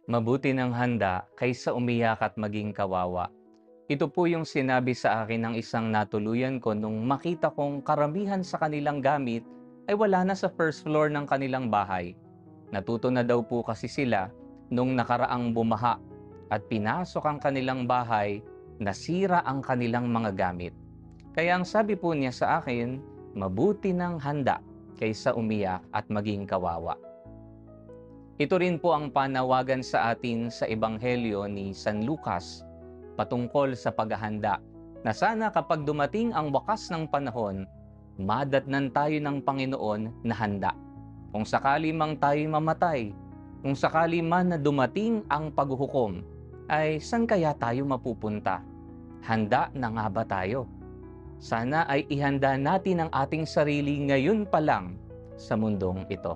Mabuti ng handa kaysa umiyak at maging kawawa. Ito po yung sinabi sa akin ng isang natuluyan ko nung makita kong karamihan sa kanilang gamit ay wala na sa first floor ng kanilang bahay. Natuto na daw po kasi sila nung nakaraang bumaha at pinasok ang kanilang bahay, nasira ang kanilang mga gamit. Kaya ang sabi po niya sa akin, mabuti ng handa kaysa umiyak at maging kawawa. Ito rin po ang panawagan sa atin sa Ebanghelyo ni San Lucas patungkol sa paghahanda na sana kapag dumating ang wakas ng panahon, madatnan tayo ng Panginoon na handa. Kung sakali mang tayo mamatay, kung sakali man na dumating ang paghuhukom, ay saan kaya tayo mapupunta? Handa na nga ba tayo? Sana ay ihanda natin ang ating sarili ngayon pa lang sa mundong ito.